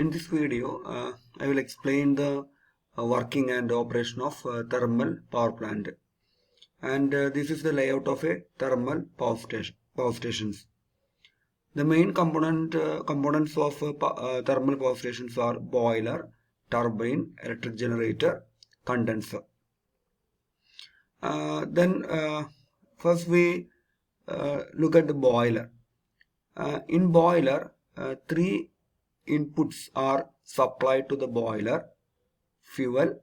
In this video, I will explain the working and operation of thermal power plant. And this is the layout of a thermal power stations. The main components of thermal power stations are boiler, turbine, electric generator, condenser. First we look at the boiler. In boiler, three inputs are supplied to the boiler: fuel,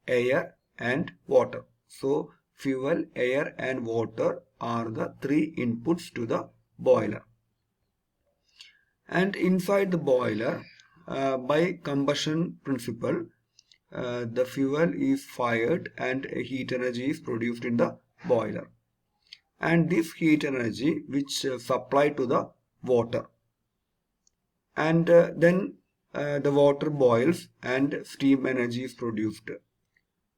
air and water. So fuel, air and water are the three inputs to the boiler. And inside the boiler, by combustion principle, the fuel is fired and heat energy is produced in the boiler. And this heat energy which supplied to the water. And then the water boils and steam energy is produced.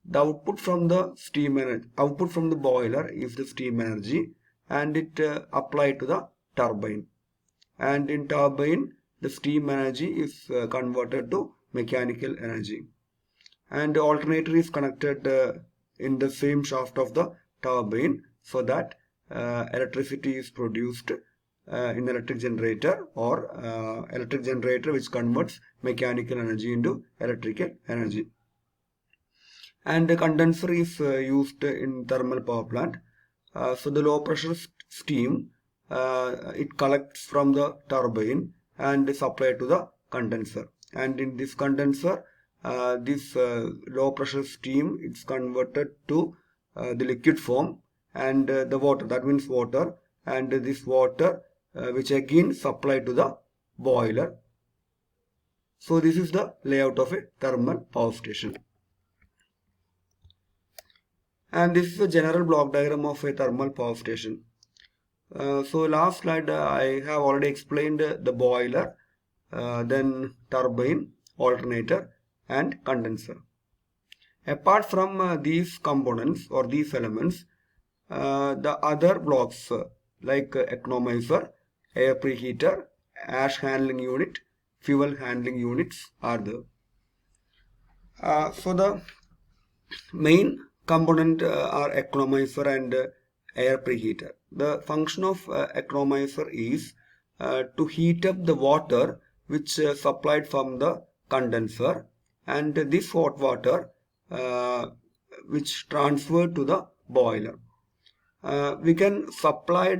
The output from the boiler is the steam energy, and it applied to the turbine. And in turbine, the steam energy is converted to mechanical energy. And the alternator is connected in the same shaft of the turbine, so that electricity is produced in electric generator, or electric generator which converts mechanical energy into electrical energy. And the condenser is used in thermal power plant. So the low pressure steam, it collects from the turbine and is supplied to the condenser. And in this condenser, this low pressure steam is converted to the liquid form, and the water, that means water, and this water which again supplied to the boiler. So this is the layout of a thermal power station. And this is a general block diagram of a thermal power station. So last slide I have already explained the boiler, then turbine, alternator and condenser. Apart from these components or these elements, the other blocks like economizer, air preheater, ash handling unit, fuel handling units are there. So the main component are economizer and air preheater. The function of economizer is to heat up the water which supplied from the condenser, and this hot water which transferred to the boiler. We can supply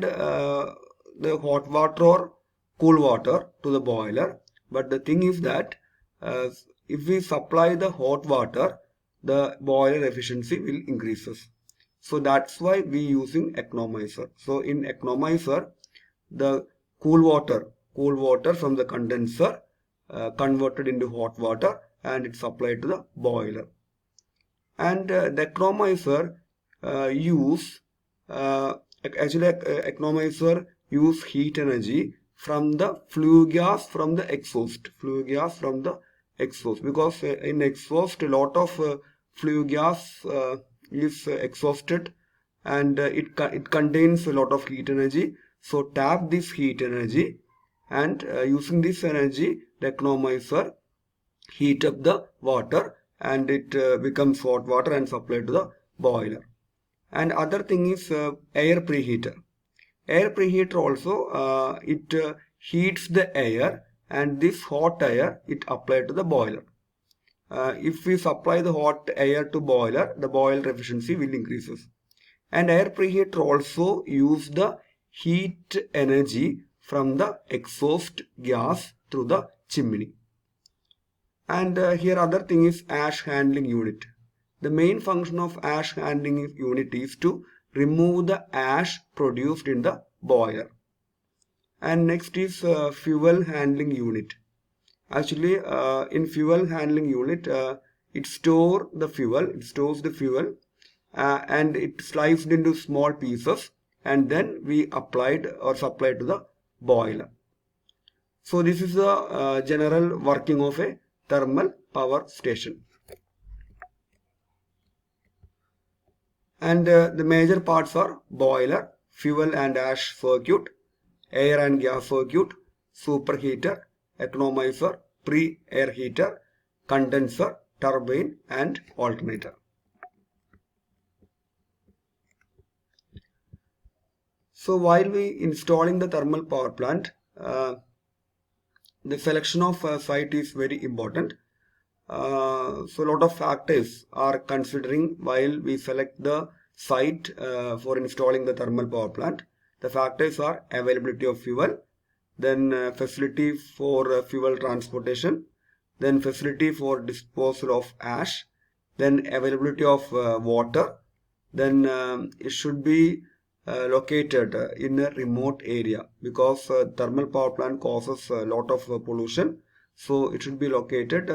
the hot water or cool water to the boiler, but the thing is that if we supply the hot water, the boiler efficiency will increases. So that's why we using economizer. So in economizer, the cool water from the condenser converted into hot water, and it's supplied to the boiler. And the economizer economizer use heat energy from the flue gas from the exhaust. Because in exhaust a lot of flue gas is exhausted, and it contains a lot of heat energy. So tap this heat energy, and using this energy, the economizer heat up the water, and it becomes hot water and supplied to the boiler. And other thing is air preheater. Air preheater also it heats the air, and this hot air it applied to the boiler. If we supply the hot air to boiler, the boiler efficiency will increases. And air preheater also use the heat energy from the exhaust gas through the chimney. And here other thing is ash handling unit. The main function of ash handling unit is to remove the ash produced in the boiler. And next is fuel handling unit. Actually, in fuel handling unit, it stores the fuel, and it sliced into small pieces, and then we applied or supplied to the boiler. So this is the general working of a thermal power station. And the major parts are boiler, fuel and ash circuit, air and gas circuit, superheater, economizer, pre-air heater, condenser, turbine and alternator. So while we installing the thermal power plant, the selection of a site is very important. So a lot of factors are considering while we select the site for installing the thermal power plant. The factors are availability of fuel, then facility for fuel transportation, then facility for disposal of ash, then availability of water, then it should be located in a remote area, because thermal power plant causes a lot of pollution, so it should be located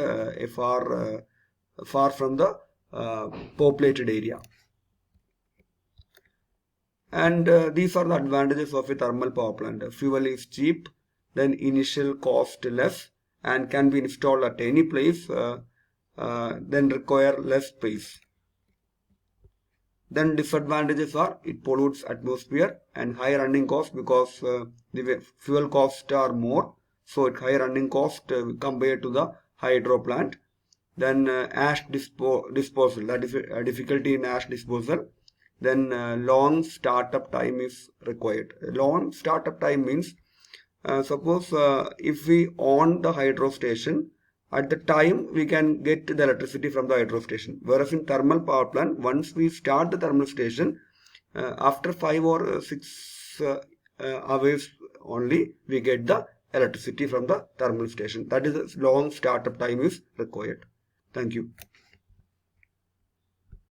far from the populated area. And these are the advantages of a thermal power plant. Fuel is cheap, then initial cost less, and can be installed at any place, then require less space. Then disadvantages are it pollutes atmosphere and high running cost, because the fuel costs are more, so it high running cost compared to the hydro plant. Then ash disposal, that is a difficulty in ash disposal. Then long startup time is required. Long startup time means suppose if we on the hydro station, at the time we can get the electricity from the hydro station. Whereas in thermal power plant, once we start the thermal station, after 5 or 6 hours only we get the electricity from the thermal station. That is, long startup time is required. Thank you.